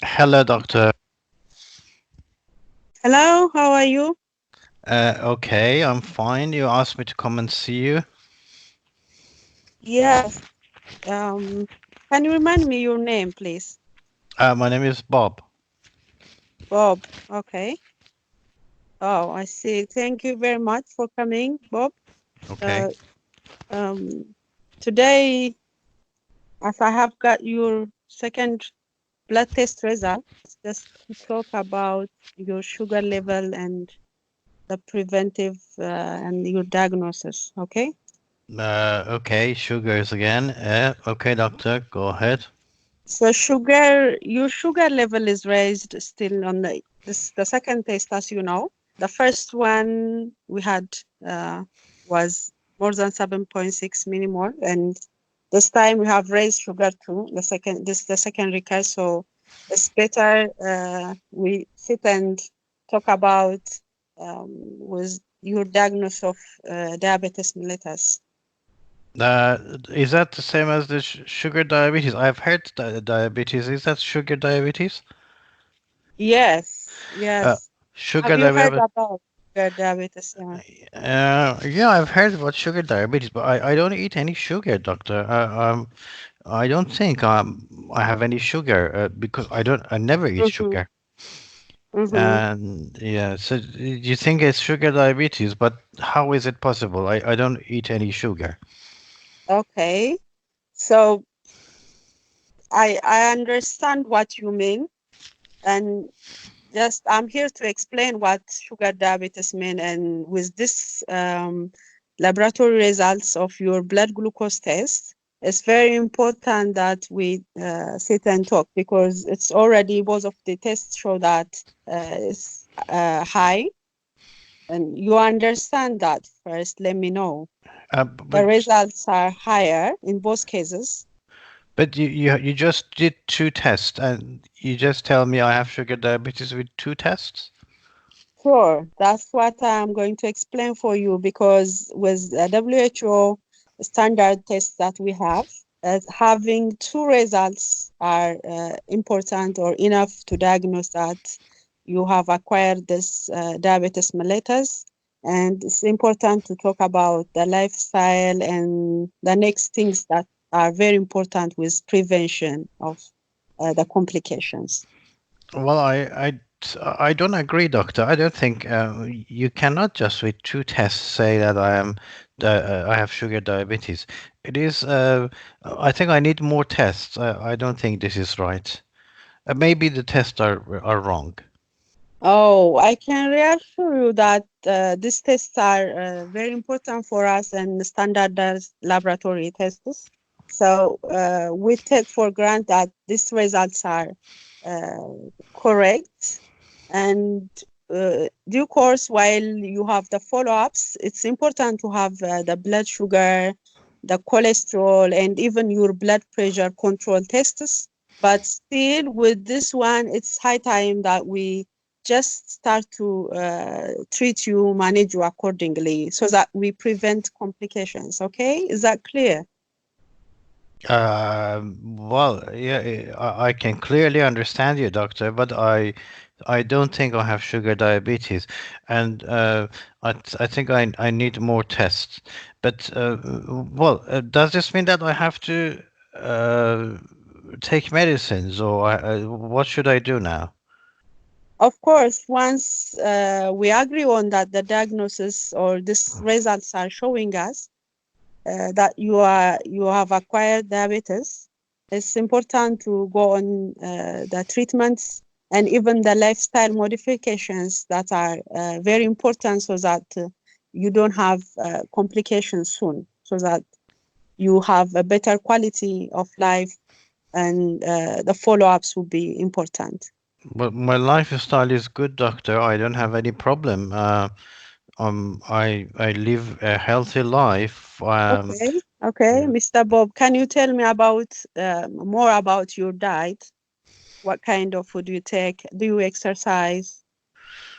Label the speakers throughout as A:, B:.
A: Hello, doctor.
B: Hello, how are you?
A: Okay, I'm fine. You asked me to come and see you.
B: Yes. Can you remind me your name, please?
A: My name is Bob.
B: Bob. Okay. Oh, I see. Thank you very much for coming, Bob.
A: Okay.
B: Uh, um, Today, as I have got your second blood test results, just to talk about your sugar level and the preventive and your diagnosis. Okay.
A: Okay, sugars again. Okay, doctor, go ahead.
B: So your sugar level is raised still on the second test, as you know. The first one we had was more than 7.6 millimole, and this time we have raised sugar to the second recurrence. So it's better we sit and talk about with your diagnosis of diabetes mellitus.
A: Is that the same as the sugar diabetes? I've heard diabetes. Is that sugar diabetes?
B: Yes,
A: Uh,
B: yes.
A: sugar
B: Have you heard
A: diabetes.
B: about diabetes? Yeah.
A: Yeah, I've heard about sugar diabetes, but I don't eat any sugar, doctor. I don't think I have any sugar because I never eat
B: Mm-hmm.
A: sugar.
B: Mm-hmm.
A: And yeah, so you think it's sugar diabetes, but how is it possible? I don't eat any sugar.
B: Okay. So I understand what you mean, and just I'm here to explain what sugar diabetes mean. And with this laboratory results of your blood glucose test, it's very important that we sit and talk because it's already both of the tests show that it's high. And you understand that first, let me know. The
A: But
B: results are higher in both cases.
A: you just did two tests, and you just tell me I have sugar diabetes with two tests?
B: Sure, that's what I'm going to explain for you because with the WHO standard tests that we have, having two results are important or enough to diagnose that you have acquired this diabetes mellitus. And it's important to talk about the lifestyle and the next things that are very important with prevention of the complications.
A: Well, I don't agree, doctor. I don't think you cannot just with two tests say that I have sugar diabetes. It is I think I need more tests. I don't think this is right. Maybe the tests are wrong.
B: Oh, I can reassure you that these tests are very important for us and standardized laboratory tests. So we take for granted that these results are uh, correct. And due course, while you have the follow-ups, it's important to have the blood sugar, the cholesterol, and even your blood pressure control tests. But still, with this one, it's high time that we just start to treat you, manage you accordingly so that we prevent complications. Okay, is that clear?
A: Well, yeah, I can clearly understand you, doctor, but I don't think I have sugar diabetes, and I think I need more tests. But well, does this mean that I have to uh, take medicines, or what should I do now?
B: Of course, once we agree on that the diagnosis or these results are showing us that you have acquired diabetes, it's important to go on the treatments and even the lifestyle modifications that are very important so that you don't have complications soon, so that you have a better quality of life and the follow-ups will be important.
A: But my lifestyle is good, doctor. I don't have any problem. I live a healthy life.
B: Okay, okay,
A: Yeah.
B: Mr. Bob, can you tell me about more about your diet? What kind of food do you take? Do you exercise?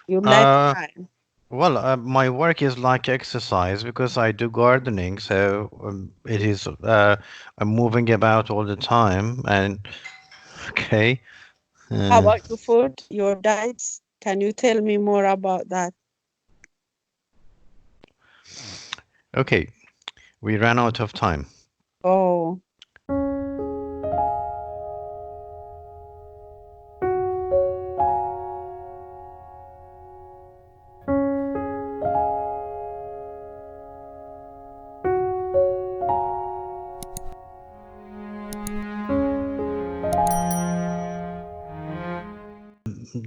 B: Your
A: Uh,
B: lifestyle?
A: Well, my work is like exercise because I do gardening, so it is I'm moving about all the time. And okay,
B: How
A: Uh,
B: about your food, your diets? Can you tell me more about that?
A: okay, we ran out of time.
B: Oh,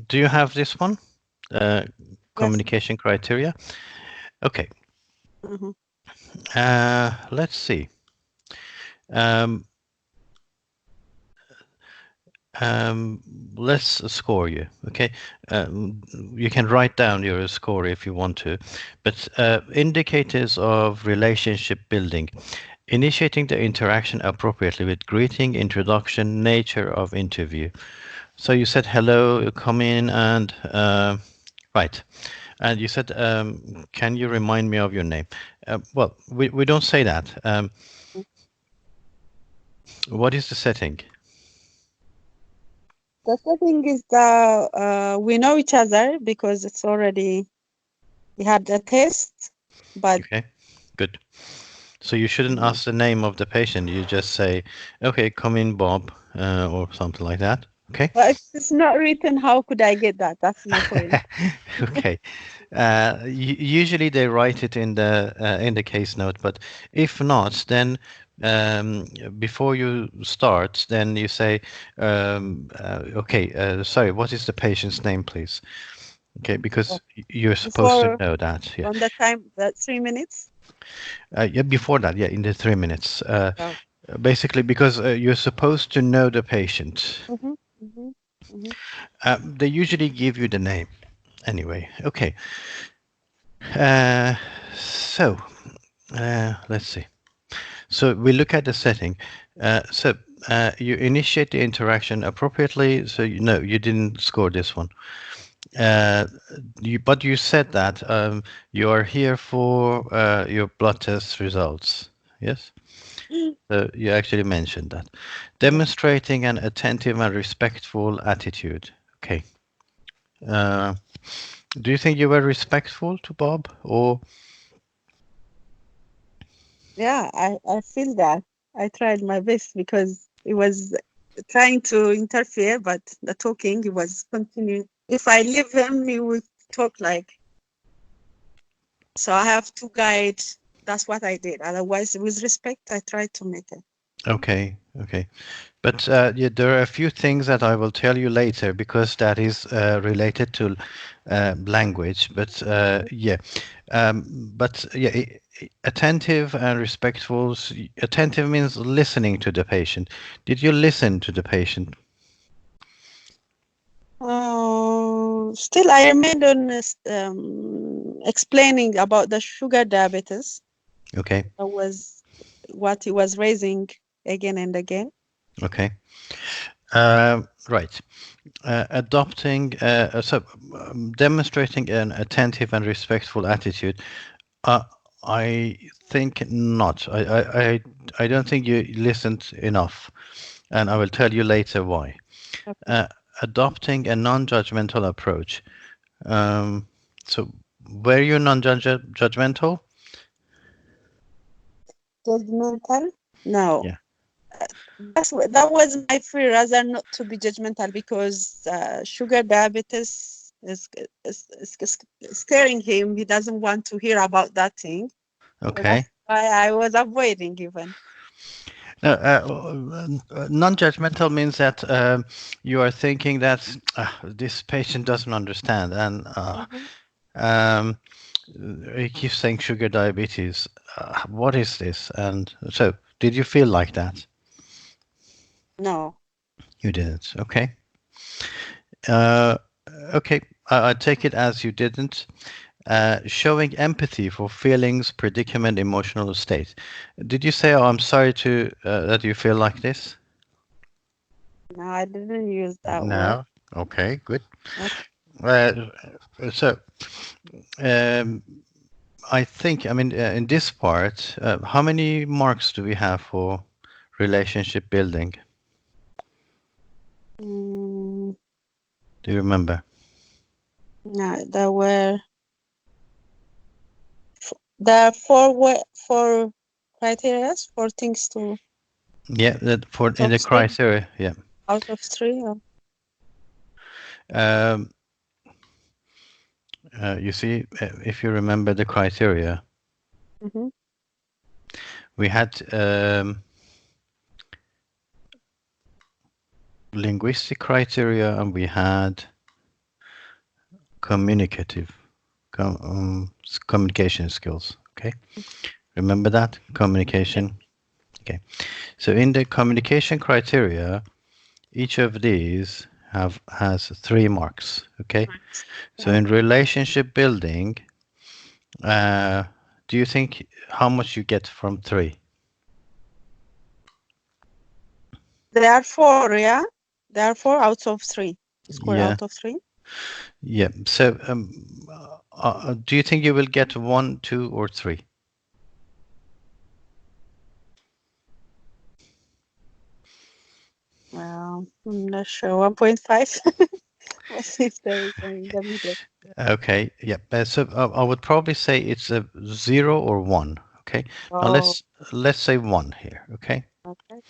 A: Do you have this one? Uh,
B: yes.
A: Communication criteria. Okay.
B: Mhm.
A: Let's see. Um, um, let's score you. Okay. Um, you can write down your score if you want to, but indicators of relationship building. Initiating the interaction appropriately with greeting, introduction, nature of interview. So you said hello, you come in, and right. And you said, can you remind me of your name? Well, we don't say that. What is the setting?
B: The setting is the we know each other because it's already we had a test, but
A: Okay, good. So you shouldn't
B: Mhm.
A: ask the name of the patient. You just say, okay, come in, Bob, or something like that. Okay.
B: but if it's not written, how could I get that? That's my point.
A: Okay. Usually they write it in the case note, but if not, then um, before you start, then you say, okay, sorry, what is the patient's name, please? Okay, because
B: Oh,
A: you're supposed to
B: before
A: know that. Yeah.
B: on the time that 3 minutes.
A: Yeah. Before that, yeah, in the 3 minutes.
B: Oh.
A: Basically, because you're supposed to know the patient.
B: Mm-hmm, mm-hmm, mm-hmm.
A: They usually give you the name anyway. Okay. Uh, so let's see. So we look at the setting. You initiate the interaction appropriately. So you know you didn't score this one. Uh, but you said that you are here for your blood test results. Yes. So you actually mentioned that.
B: Yes.
A: Demonstrating an attentive and respectful attitude. Okay. Uh, do you think you were respectful to Bob, or
B: Yeah, I feel that. I tried my best because it was trying to interfere, but the talking, it was continuing. If I leave him, he would talk like, so I have to guide. That's what I did. Otherwise, with respect, I tried to make it.
A: okay, okay? But yeah, there are a few things that I will tell you later because that is related to language. But attentive and respectful. Attentive means listening to the patient. Did you listen to the patient?
B: Still, I remained on explaining about the sugar diabetes.
A: Okay,
B: That was what he was raising again and again.
A: okay. Right. Adopting, demonstrating an attentive and respectful attitude. Uh, I think not. I don't think you listened enough, and I will tell you later why.
B: Okay.
A: Uh, Adopting a non-judgmental approach. Um, so, were you non-judgmental?
B: Judgmental? No.
A: Yeah.
B: That was my fear, rather not to be judgmental because sugar diabetes is scaring him. He doesn't want to hear about that thing. So
A: Okay.
B: that's why I was avoiding even.
A: No, non-judgmental means that you are thinking that this patient doesn't understand, and
B: Hmm.
A: um, he keeps saying sugar diabetes. What is this? And so, did you feel like that?
B: No.
A: You didn't. Okay. Uh, okay. I take it as you didn't. Showing empathy for feelings, predicament, emotional state. Did you say, "Oh, I'm sorry to that you feel like this"?
B: No, I didn't use that word.
A: No. Okay. Good.
B: Okay.
A: Uh, so, um, I think, I mean, in this part, how many marks do we have for relationship building?
B: Mm.
A: Do you remember?
B: No, there are four criteria, four things to
A: Yeah, that for
B: out
A: in
B: of
A: the
B: three.
A: criteria. Yeah.
B: Out of three.
A: Um, you see, if you remember the criteria,
B: Mm-hmm.
A: we had linguistic criteria and we had communicative communication skills. Okay, remember that
B: Yeah.
A: communication. Okay, so in the communication criteria, each of these has 3 marks. Okay,
B: Right.
A: so
B: Yeah.
A: in relationship building, uh, do you think how much you get from 3?
B: There are four. Yeah. There are four out of three. Score
A: Yeah,
B: out of three.
A: yeah. So, do you think you will get 1, 2, or 3?
B: Well, I'm not sure. 1.5. Let's see if there is any in the middle.
A: Okay, yeah. So I would probably say it's a 0 or 1. Okay. Now
B: Oh,
A: let's say 1 here. Okay.
B: okay.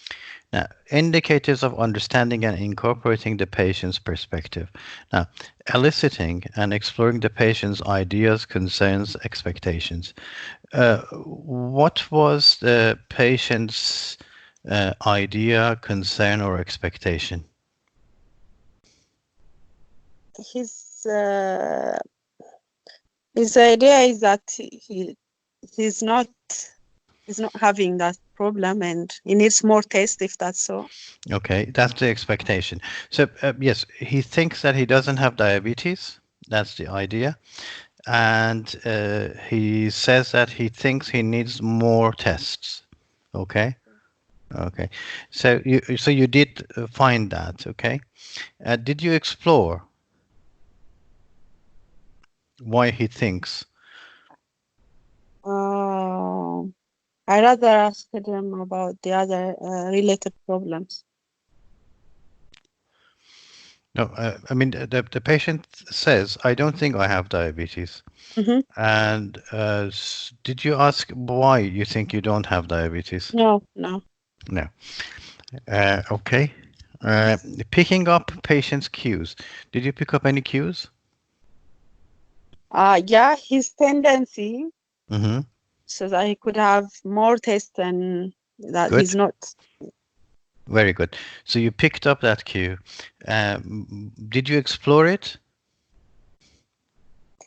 A: Now, indicators of understanding and incorporating the patient's perspective. Now, eliciting and exploring the patient's ideas, concerns, expectations. What was the patient's idea, concern, or expectation?
B: His his idea is that he's not he's not having that problem and he needs more test if that's so.
A: Okay, that's the expectation. So, yes, he thinks that he doesn't have diabetes. That's the idea. And he says that he thinks he needs more tests. Okay. Okay. So you did find that. Okay. Did you explore why he thinks?
B: Uh, I rather ask them about the other related problems.
A: No, I mean the patient says, "I don't think I have diabetes."
B: Mm-hmm.
A: And did you ask why you think you don't have diabetes?
B: No, no.
A: No. Okay. Uh, Picking up patients' cues. Did you pick up any cues?
B: Yeah, his tendency
A: Mm-hmm.
B: so that he could have more tests and that he's
A: Good.
B: not
A: Very good. So you picked up that cue. Did you explore it?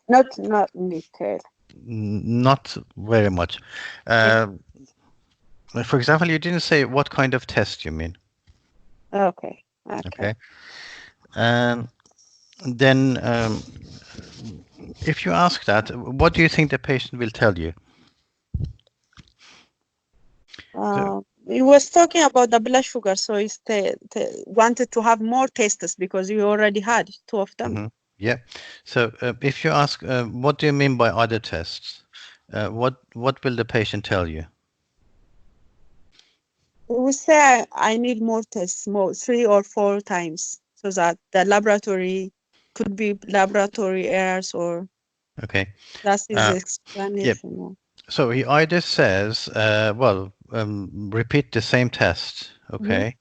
B: not in detail.
A: Not very much.
B: Yeah.
A: Uh, for example, you didn't say what kind of test you mean.
B: Okay. Okay.
A: Okay. And then, if you ask that, what do you think the patient will tell you? So,
B: He was talking about the blood sugar, so he wanted to have more tests because he already had two of them.
A: mhm, yeah. So, if you ask, what do you mean by other tests? What will the patient tell you?
B: He would say, I need more tests, more 3 or 4 times, so that the laboratory could be laboratory errors or
A: Okay.
B: that's his
A: Uh, yeah.
B: explanation. Yeah.
A: So he either says, well, repeat the same test,
B: Mm-hmm.
A: okay?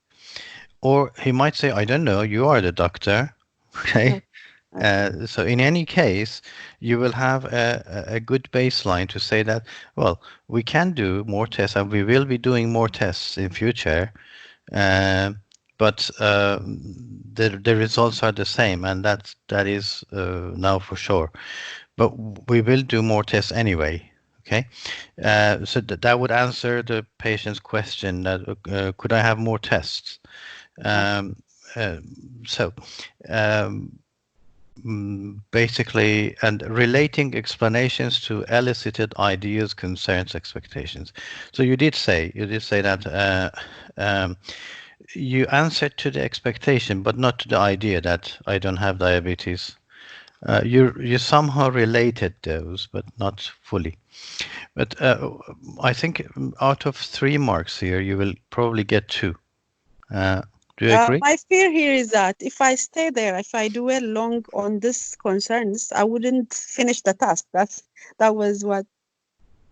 A: Or he might say, I don't know, you are the doctor,
B: Okay.
A: okay?
B: Okay.
A: So in any case, you will have a good baseline to say that, well, we can do more tests and we will be doing more tests in future, uh, but the results are the same, and that is now for sure. But we will do more tests anyway. Okay, so that would answer the patient's question that could I have more tests?
B: Okay.
A: Um, uh, so um, basically, and relating explanations to elicited ideas, concerns, expectations. So you did say that um, you answered to the expectation, but not to the idea that I don't have diabetes. You somehow related those, but not fully. But I think out of 3 marks here, you will probably get 2. Do Do you agree?
B: My fear here is that if I stay there, if I dwell long on these concerns, I wouldn't finish the task. That was what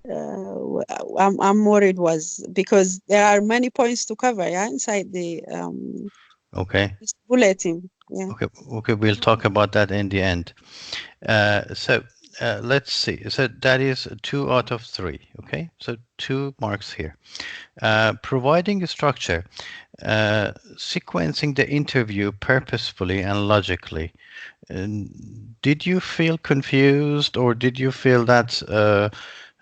B: I'm worried was, because there are many points to cover, yeah, inside the
A: Okay.
B: this bulletin. Yeah.
A: Okay. Okay. We'll talk about that in the end. So let's see. So that is 2 out of 3. Okay. So 2 marks here. Providing a structure, sequencing the interview purposefully and logically. Did you feel confused, or did you feel that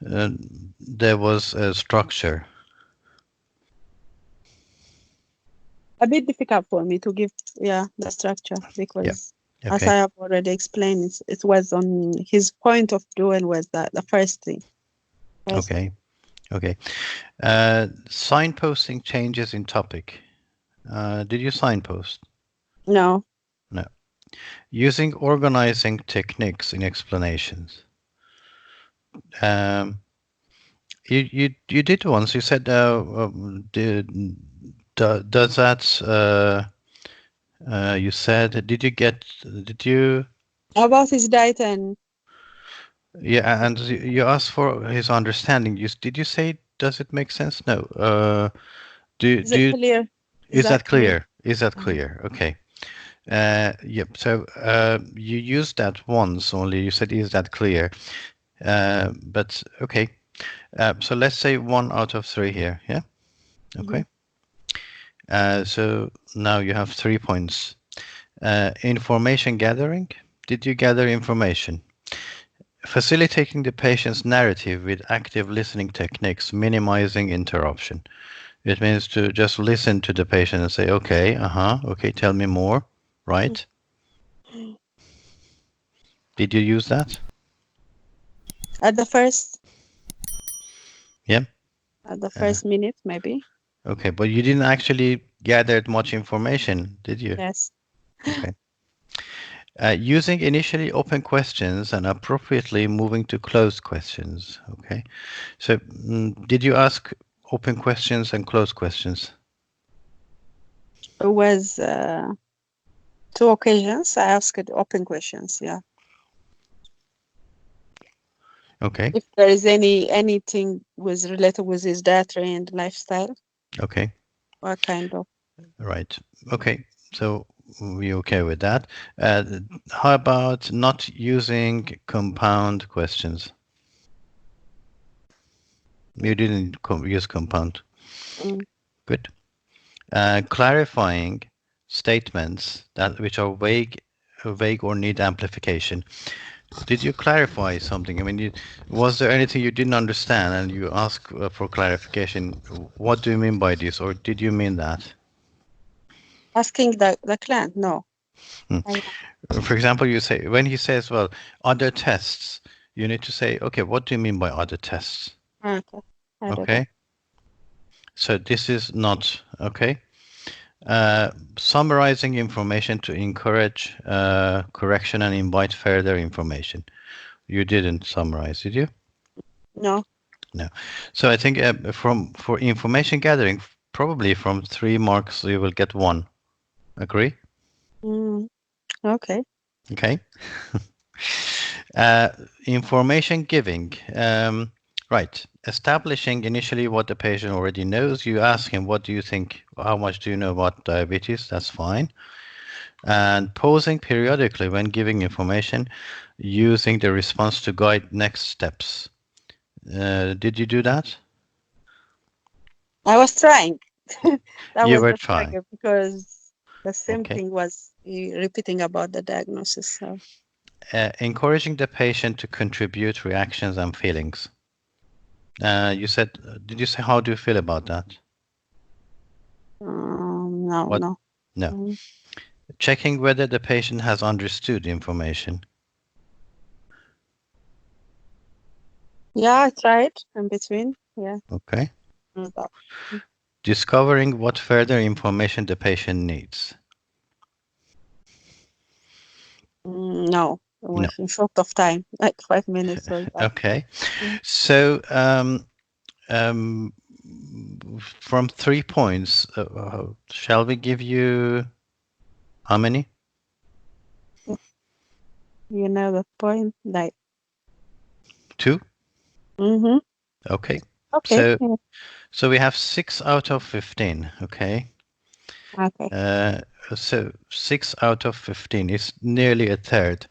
A: there was a structure?
B: A bit difficult for me to give, yeah, the structure,
A: Yeah.
B: because as
A: Okay.
B: I have already explained, it was on his point of duel was the first thing. First.
A: Okay. Okay. Signposting changes in topic. Did you signpost?
B: No.
A: No. Using organizing techniques in explanations. Um, you did once. You said, does that? You said, did you get? Did you?
B: About his diet and
A: Yeah, and you asked for his understanding. Did you say, does it make sense? No. Do
B: is it
A: do
B: clear? Is
A: is
B: that
A: that
B: clear?
A: clear? Is that
B: Mhm.
A: clear? Okay. Yep. So you used that once only. You said, is that clear? But okay. So let's say 1 out of 3 here. Yeah.
B: Mhm.
A: Okay. So now you have 3 points. Information gathering. Did you gather information? Facilitating the patient's narrative with active listening techniques, minimizing interruption. It means to just listen to the patient and say, okay, okay, tell me more, right? Did you use that?
B: At the first,
A: Yeah.
B: at the
A: Uh,
B: first minute, maybe.
A: okay, but you didn't actually gather much information, did you?
B: Yes.
A: Okay. Using initially open questions and appropriately moving to closed questions. Okay. So, did you ask open questions and closed questions?
B: It was 2 occasions. I asked open questions. Yeah.
A: Okay.
B: If there is anything was related with his dietary and lifestyle,
A: Okay.
B: what kind of
A: Right. Okay. So we okay with that. How about not using compound questions? You didn't use compound.
B: mm,
A: Good. Clarifying statements that which are vague or need amplification. Did you clarify something? I mean, was there anything you didn't understand and you asked for clarification? What do you mean by this, or did you mean that?
B: asking the client? No.
A: Hmm.
B: I,
A: For example, you say when he says, "Well, other tests," you need to say, "Okay, what do you mean by other tests?"
B: okay. I don't know.
A: Okay, so this is not okay. Summarizing information to encourage correction and invite further information. You didn't summarize, did you?
B: No.
A: No. So I think for information gathering, probably from 3 marks you will get 1. Agree?
B: Mm, okay.
A: Okay. Uh, information giving. Right. Establishing initially what the patient already knows. You ask him, what do you think? How much do you know about diabetes? That's fine. And pausing periodically when giving information, using the response to guide next steps. Did you do that?
B: I was trying. That
A: You
B: was
A: were
B: the
A: trying.
B: struggle, because the same
A: Okay.
B: thing was repeating about the diagnosis. So
A: Encouraging the patient to contribute reactions and feelings. You said, did you say, how do you feel about that?
B: no,
A: What?
B: no.
A: No.
B: Mm,
A: Checking whether the patient has understood information.
B: yeah, I tried in between. Yeah.
A: Okay.
B: Mm, but,
A: Discovering what further information the patient needs.
B: no, it
A: No.
B: was in short of time, like 5 minutes was that.
A: Okay.
B: Mm.
A: So, um, from 3 points, shall we give you how many?
B: You know the point, like.
A: 2?
B: Mm-hmm.
A: Okay.
B: Okay.
A: So
B: Yeah.
A: so we have 6 out of 15. Okay.
B: Okay.
A: Uh, so 6 out of 15 is nearly a third.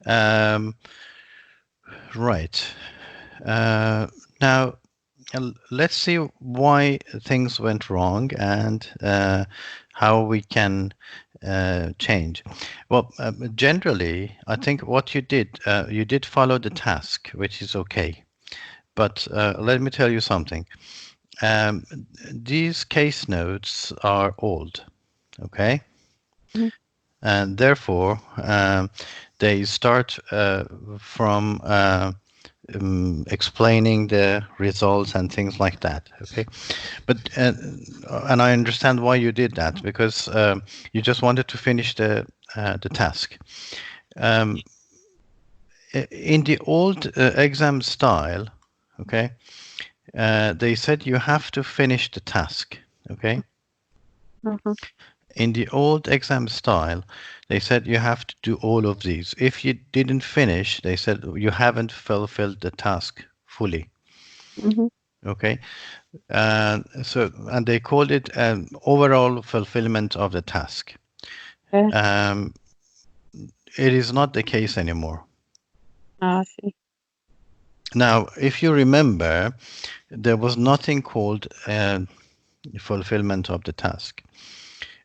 A: Um, right. Now let's see why things went wrong and how we can change. Well, generally, I think what you did follow the task, which is okay. But let me tell you something. Um, these case notes are old, okay?
B: Mhm.
A: And therefore, they start from explaining the results and things like that, okay? But and I understand why you did that, because you just wanted to finish the task. Um, in the old exam style, okay, they said you have to finish the task, okay?
B: Mhm.
A: In the old exam style, they said you have to do all of these. If you didn't finish, they said you haven't fulfilled the task fully,
B: Mhm.
A: okay? And they called it an overall fulfillment of the task.
B: Yeah.
A: Um, it is not the case anymore.
B: I see.
A: Now, if you remember, there was nothing called fulfillment of the task.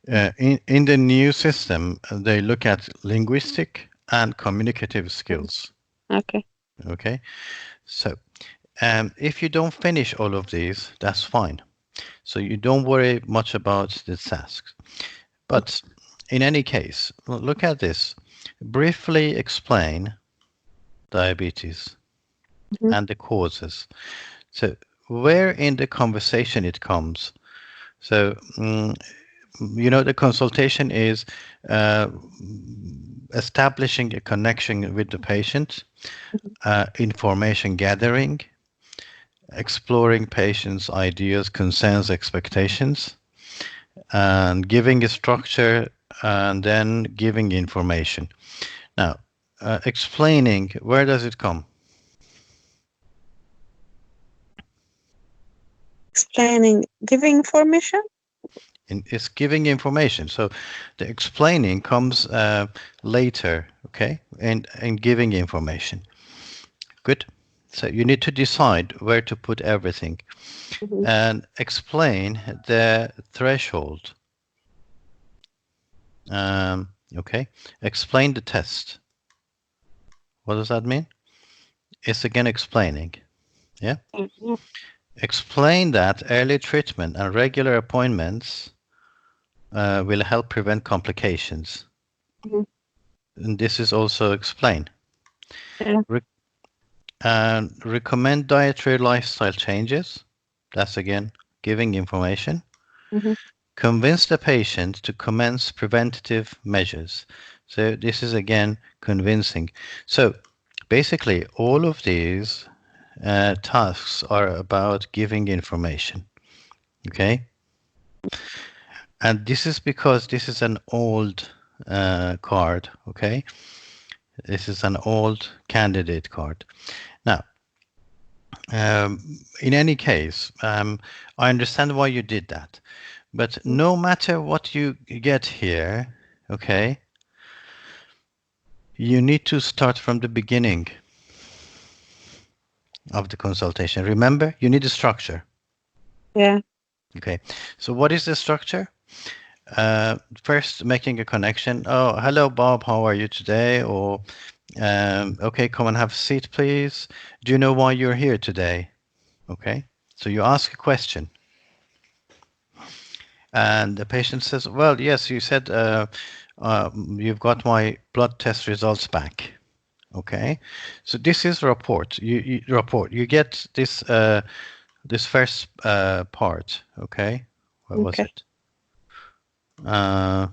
A: In the new system, they look at linguistic and communicative
B: Mhm.
A: skills.
B: Okay.
A: Okay, so if you don't finish all of these, that's fine. So you don't worry much about the tasks. But in any case, look at this. Briefly explain diabetes
B: Mhm.
A: and the causes. So where in the conversation it comes. So the consultation is uh, establishing a connection with the patient,
B: Mhm.
A: information gathering, exploring patients' ideas, concerns, expectations, and giving a structure, and then giving information. Now, explaining, where does it come?
B: Explaining, giving information.
A: It's giving information. So the explaining comes later, okay, and giving information. Good. So you need to decide where to put everything
B: Mhm.
A: and explain the threshold. Okay. Explain the test. What does that mean? It's again explaining. Yeah.
B: Yeah.
A: Explain that early treatment and regular appointments will help prevent complications.
B: Mhm.
A: And this is also explained.
B: Yeah.
A: Re- and recommend dietary lifestyle changes. That's again giving information.
B: Mhm.
A: Convince the patient to commence preventative measures. So this is again convincing. So basically, all of these tasks are about giving information. Okay, and this is because this is an old card. Okay, this is an old candidate card. Now, in any case, I understand why you did that, but no matter what you get here, okay, you need to start from the beginning of the consultation. Remember, you need a structure.
B: Yeah.
A: Okay, so what is the structure? First, making a connection. Oh, hello, Bob. How are you today? Or, okay, come and have a seat, please. Do you know why you're here today? Okay, so you ask a question, and the patient says, "Well, yes, you said you've got my blood test results back." Okay, so this is report. You report. You get this first part. Okay, what was
B: Okay.
A: it? Uh,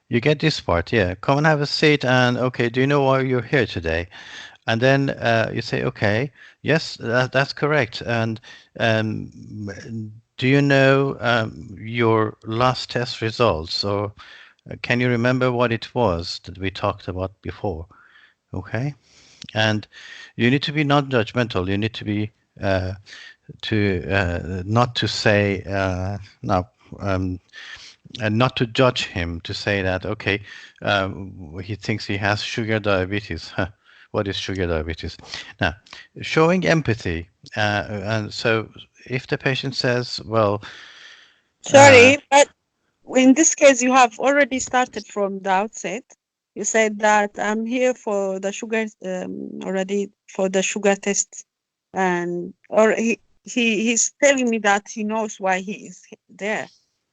A: you get this part. Yeah, come and have a seat. And okay, do you know why you're here today? And then you say, okay, yes, that's correct. And do you know your last test results, or can you remember what it was that we talked about before? Okay, and you need to be non-judgmental. You need to be not to say no. And not to judge him, to say that, okay, he thinks he has sugar diabetes. Huh, what is sugar diabetes? Now, showing empathy. And so if the patient says, well, uh,
B: Sorry, but in this case, you have already started from the outset. You said that I'm here for the sugar, already for the sugar test, and or he's telling me that he knows why he is there.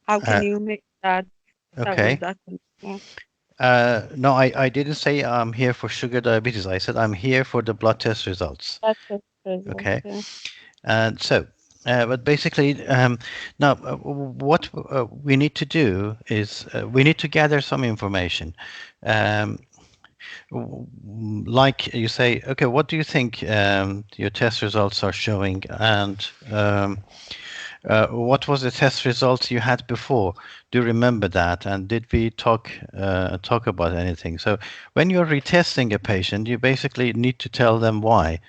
B: How can
A: uh,
B: you make that start with
A: okay.
B: that? Yeah,
A: No, I didn't say I'm here for sugar diabetes. I said I'm here for the blood test results.
B: that's the result.
A: Okay.
B: Yeah.
A: And so, but basically, now what we need to do is we need to gather some information. Um, like you say, okay, what do you think your test results are showing, and what was the test results you had before? Do you remember that? And did we talk about anything? So when you're retesting a patient, you basically need to tell them why.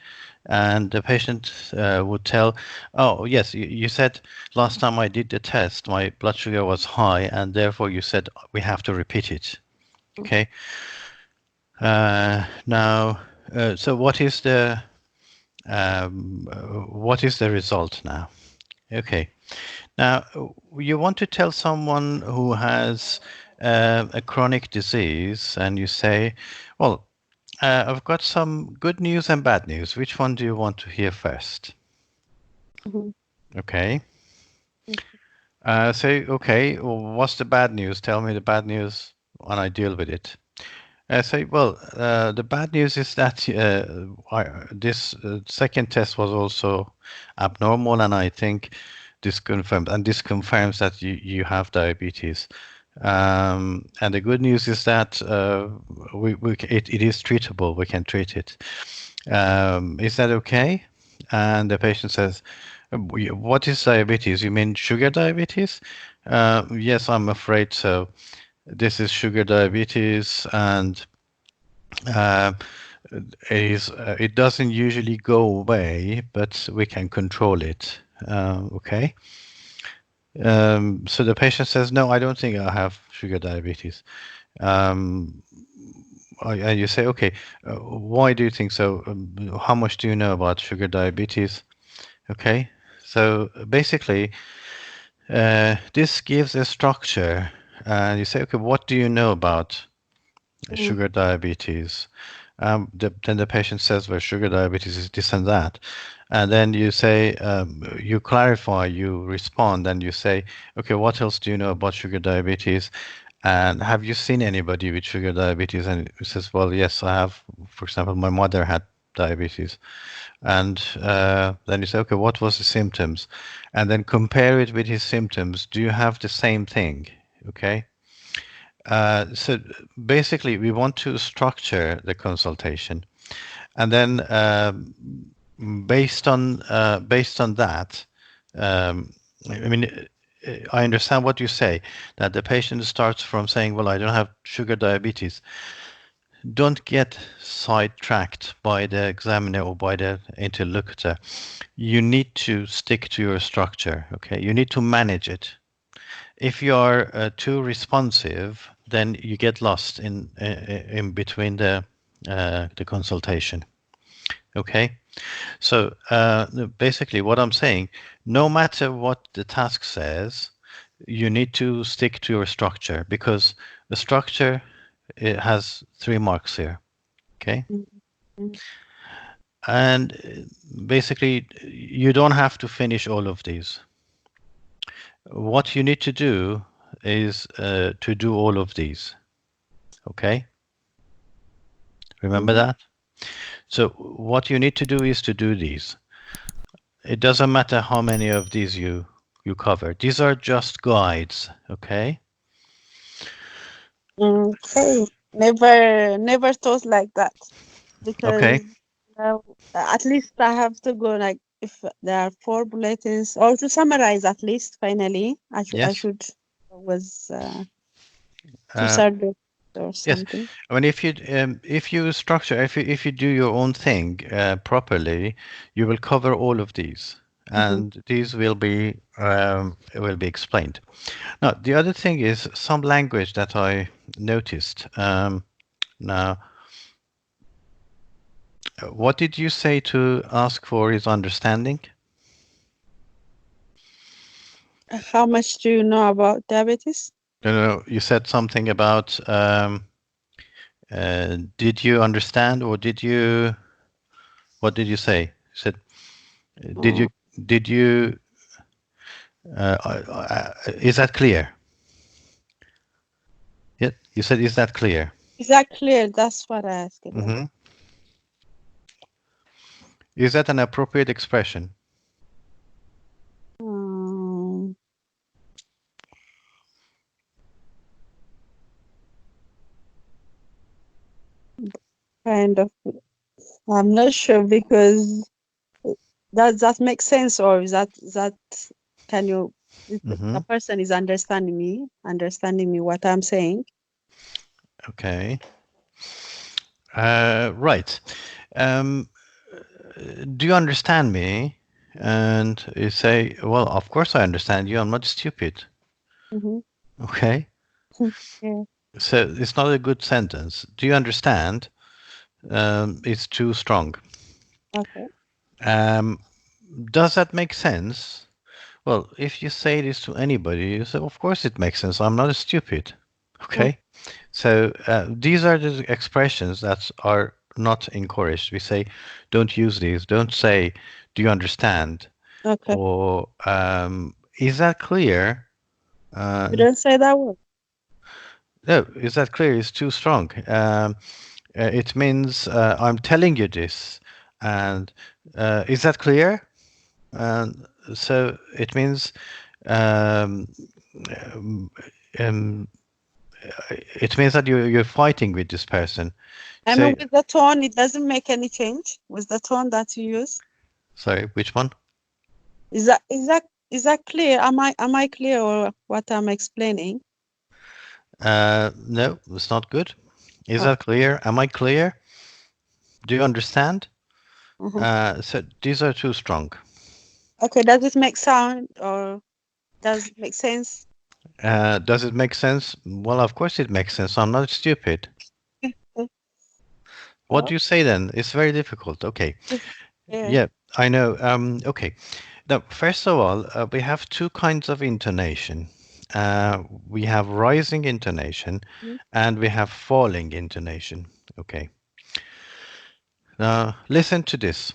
A: And the patient would tell, oh, yes, you said last time I did the test, my blood sugar was high, and therefore you said we have to repeat it. Okay. Now, so what is the result now? Okay. Now, you want to tell someone who has a chronic disease, and you say, well, I've got some good news and bad news. Which one do you want to hear first?
B: Mhm.
A: Okay. Say, okay, well, what's the bad news? Tell me the bad news and I deal with it. Say, well, the bad news is that this second test was also abnormal, and I think this confirms that you have diabetes. And the good news is that it is treatable. We can treat it. Is that okay? And the patient says, what is diabetes? You mean sugar diabetes? Yes, I'm afraid so. This is sugar diabetes, and uh, it doesn't usually go away, but we can control it. Okay. So the patient says, no, I don't think I have sugar diabetes. Um, and you say, okay, why do you think so? How much do you know about sugar diabetes? Okay. So basically, this gives a structure. And you say, okay, what do you know about
B: Mhm.
A: sugar diabetes? Then the patient says, well, sugar diabetes is this and that. And then you say, you clarify, you respond, and you say, okay, what else do you know about sugar diabetes? And have you seen anybody with sugar diabetes? And he says, well, yes, I have. For example, my mother had diabetes. And then you say, okay, what was the symptoms? And then compare it with his symptoms. Do you have the same thing? Okay. So basically, we want to structure the consultation, and then based on that, I mean, I understand what you say, that the patient starts from saying, "Well, I don't have sugar diabetes." Don't get sidetracked by the examiner or by the interlocutor. You need to stick to your structure. Okay, you need to manage it. If you are too responsive, then you get lost in between the consultation. Okay, so basically, what I'm saying, no matter what the task says, you need to stick to your structure, because the structure, it has 3 marks here. Okay,
B: Mhm. Mhm.
A: and basically, you don't have to finish all of these. What you need to do is to do all of these. Okay, remember
B: Mhm.
A: that? So what you need to do is to do these. It doesn't matter how many of these you cover. These are just guides, okay?
B: Okay. Never thought like that because
A: Okay.
B: Uh, at least I have to go like if there are four bulletins, or to summarize at least. Finally, I
A: Yes.
B: should was two
A: Uh,
B: subjects or
A: yes.
B: something.
A: I mean, if you structure, if you do your own thing properly, you will cover all of these,
B: Mm-hmm.
A: and these will be explained. Now, the other thing is some language that I noticed. Now, what did you say to ask for his understanding?
B: How much do you know about diabetes?
A: No, no, no, you said something about did you understand or did you, what did you say? You said, did
B: Uh,
A: you, did you, is that clear? Yeah, you said, is that clear?
B: is that clear? That's what I asked. Yeah.
A: Hmm. Is that an appropriate expression?
B: Um, kind of. I'm not sure because that makes sense, or is that can you? If
A: Hmm.
B: the person is understanding me what I'm saying.
A: Okay. Right. Um, do you understand me? And you say, well, of course I understand you. I'm not stupid.
B: Mm-hmm.
A: Okay.
B: Yeah.
A: So it's not a good sentence. Do you understand? It's too strong.
B: Okay.
A: Um, does that make sense? Well, if you say this to anybody, you say, of course it makes sense. I'm not stupid.
B: Mm,
A: Okay. So these are the expressions that are not encouraged. We say, don't use these. Don't say, do you understand?
B: okay.
A: Or is that clear?
B: You
A: Uh,
B: don't say that word.
A: no, is that clear? It's too strong. It means I'm telling you this. And is that clear? And so it means um, um, um, it means that you're fighting with this person.
B: I mean,
A: So,
B: with the tone, it doesn't make any change with the tone that you use.
A: sorry, which one?
B: Is that clear? Am I clear or what I'm explaining?
A: No, it's not good. Is
B: Oh,
A: that clear? Am I clear? Do you understand?
B: mhm.
A: So these are too strong.
B: Okay. Does it make sound or does it make sense?
A: Does it make sense? Well, of course it makes sense. I'm not stupid.
B: Uh,
A: What do
B: Oh,
A: you say then? It's very difficult. Okay.
B: yeah.
A: Yeah, I know. Okay. Now, first of all, we have two kinds of intonation. We have rising intonation
B: Mhm.
A: and we have falling intonation. Okay. Now, listen to this.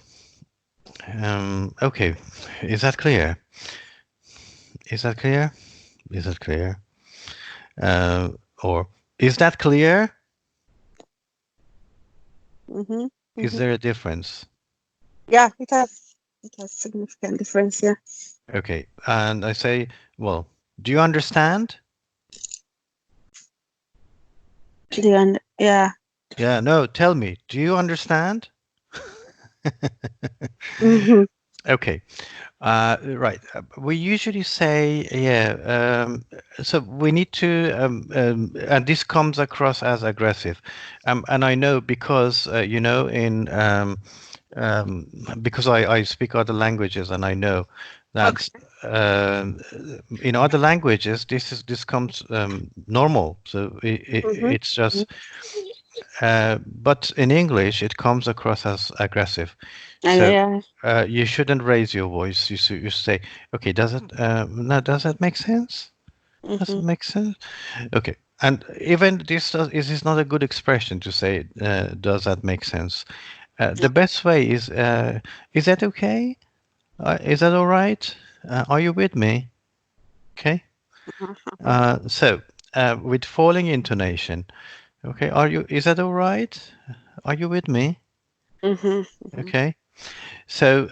A: Okay. Is that clear? Is that clear? Is that clear? Uh, or is that clear?
B: Mhm.
A: Is
B: Mhm.
A: there a difference?
B: Yeah, it has significant difference. Yeah.
A: Okay. And I say, well, do you understand?
B: Yeah.
A: Yeah, no, tell me, do you understand?
B: Mhm.
A: Okay. Right. We usually say, yeah. So we need to, and this comes across as aggressive. And I know because, um, because I speak other languages and I know that
B: Okay.
A: um, in other languages this comes normal. So
B: Mhm.
A: it's just, but in English it comes across as aggressive. So
B: Yeah.
A: you shouldn't raise your voice. You say, okay, does it now does that make sense? Does it
B: Mhm.
A: make sense? Okay. And even this is not a good expression to say, does that make sense? The
B: Yeah.
A: best way is that okay? Is that all right? Are you with me? Okay.
B: Uh-huh.
A: So with falling intonation, okay, is that all right? Are you with me?
B: Mhm. Mhm.
A: Okay. So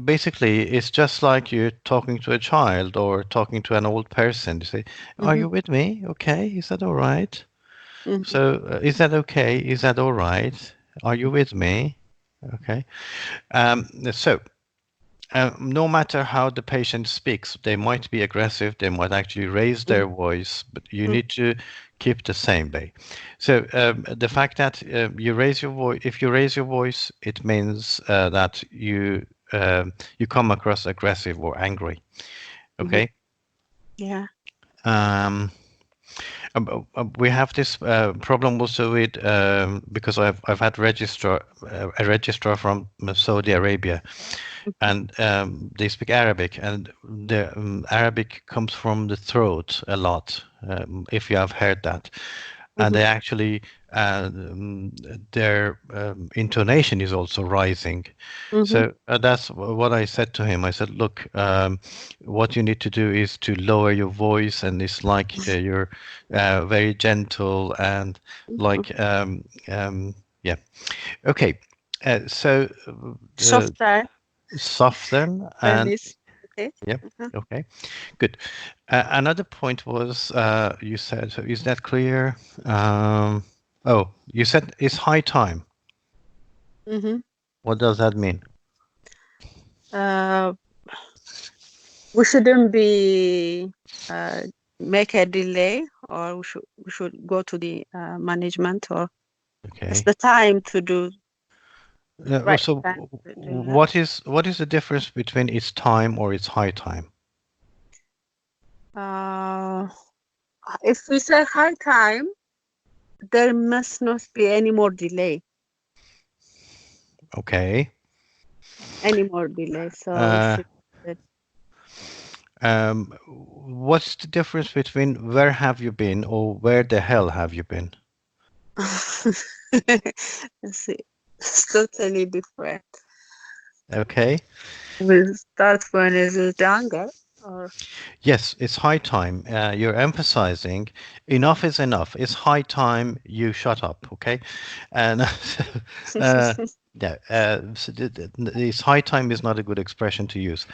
A: basically, it's just like you're talking to a child or talking to an old person. You say, "Are
B: Mhm.
A: you with me? Okay, is that all right?"
B: Mhm.
A: So is that okay? Is that all right? Are you with me? Okay. So no matter how the patient speaks, they might be aggressive, they might actually raise their voice, but you need to keep the same way. So the fact that you raise your voice, if you raise your voice, it means that you come across aggressive or angry.
B: Mhm.
A: Okay.
B: Yeah.
A: Um, we have this problem also with because I've had a registrar from Saudi Arabia, and they speak Arabic, and the Arabic comes from the throat a lot. If you have heard that, and
B: Mhm.
A: they actually their intonation is also rising.
B: Mhm.
A: So that's what I said to him. I said, look, what you need to do is to lower your voice, and it's like you're very gentle and
B: Mhm.
A: like yeah. Okay, so uh,
B: Softer
A: soften
B: when
A: and
B: it's okay.
A: yeah.
B: Uh-huh.
A: Okay, good. Another point was you said, so is that clear? Oh, you said it's high time.
B: Mhm.
A: What does that mean?
B: Uh, we shouldn't be uh, make a delay, or we should go to the management, or it's
A: Okay.
B: the time to do right
A: So
B: time to do that.
A: what is the difference between it's time or it's high time?
B: Uh, if we say high time, there must not be any more delay,
A: Okay.
B: any more delay. So we
A: Uh,
B: should.
A: what's the difference between where have you been or where the hell have you been?
B: Let's see. It's totally different.
A: Okay.
B: We start when it's younger, or
A: Yes, it's high time. You're emphasizing enough is enough. It's high time you shut up, okay? And yeah, it's high time is not a good expression to use.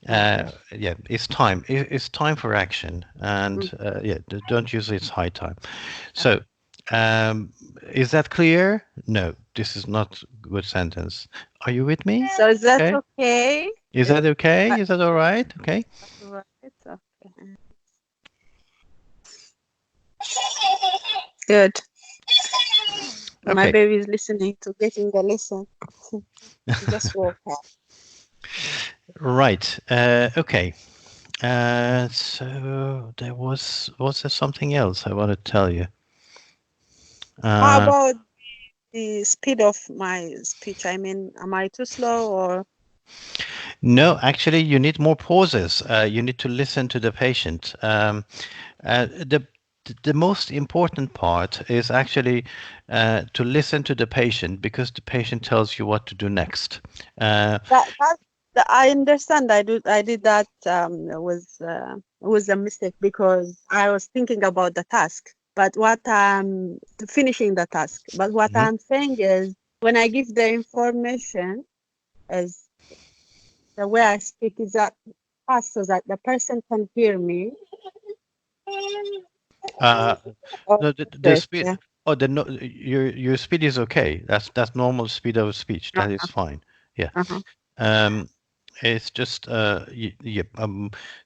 B: okay.
A: Yeah, it's time. It's time for action, and
B: Mm,
A: yeah, don't use it's high time.
B: okay.
A: So, um, is that clear? No, this is not good sentence. Are you with me?
B: So is that
A: Okay.
B: okay?
A: Is
B: Is
A: that okay?
B: that
A: Is that all right? Okay.
B: right? Okay. Good. My
A: Okay.
B: baby is listening to getting the lesson. She just woke up.
A: Right. Okay. So was there something else I want to tell you?
B: How
A: Uh,
B: about the speed of my speech? I mean, am I too slow, or?
A: no, actually, you need more pauses. You need to listen to the patient. The most important part is actually to listen to the patient because the patient tells you what to do next.
B: I understand. I did that was a mistake because I was thinking about the task, but what finishing the task. But what
A: Mhm.
B: I'm saying is, when I give the information, is the way I speak is that fast so that the person can hear me.
A: Uh,
B: Or
A: no, the
B: this,
A: speed.
B: yeah.
A: Oh, the no, your speed is okay. That's normal speed of speech. That is
B: Uh-huh,
A: fine. Yeah.
B: uh-huh.
A: Um, it's just yeah.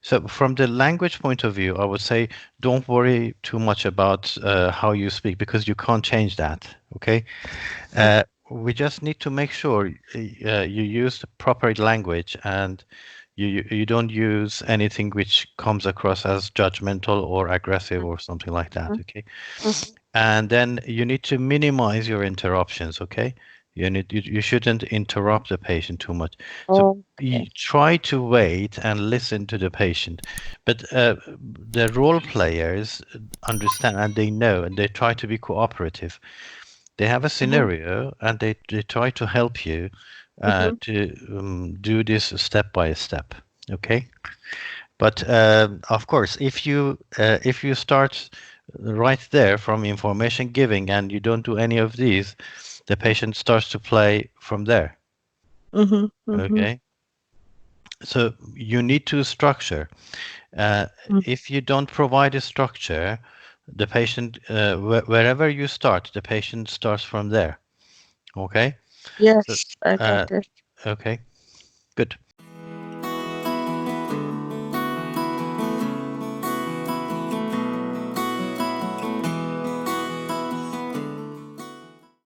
A: So from the language point of view, I would say don't worry too much about how you speak because you can't change that. Okay.
B: Okay.
A: We just need to make sure you use the proper language and you don't use anything which comes across as judgmental or aggressive or something like that. Okay.
B: Mhm.
A: And then you need to minimize your interruptions. Okay. You shouldn't interrupt the patient too much. So you
B: Okay.
A: try to wait and listen to the patient, but the role players understand and they know and they try to be cooperative. They have a
B: Mhm,
A: scenario and they try to help you
B: mhm,
A: to do this step by step. Okay. But of course, if you start right there from information giving and you don't do any of these, the patient starts to play from there.
B: mhm, mhm,
A: Okay. So you need to structure. Uh,
B: mhm,
A: if you don't provide a structure, the patient, wherever you start, the patient starts from there. Okay. So,
B: Yes, I got
A: uh,
B: it.
A: okay, good.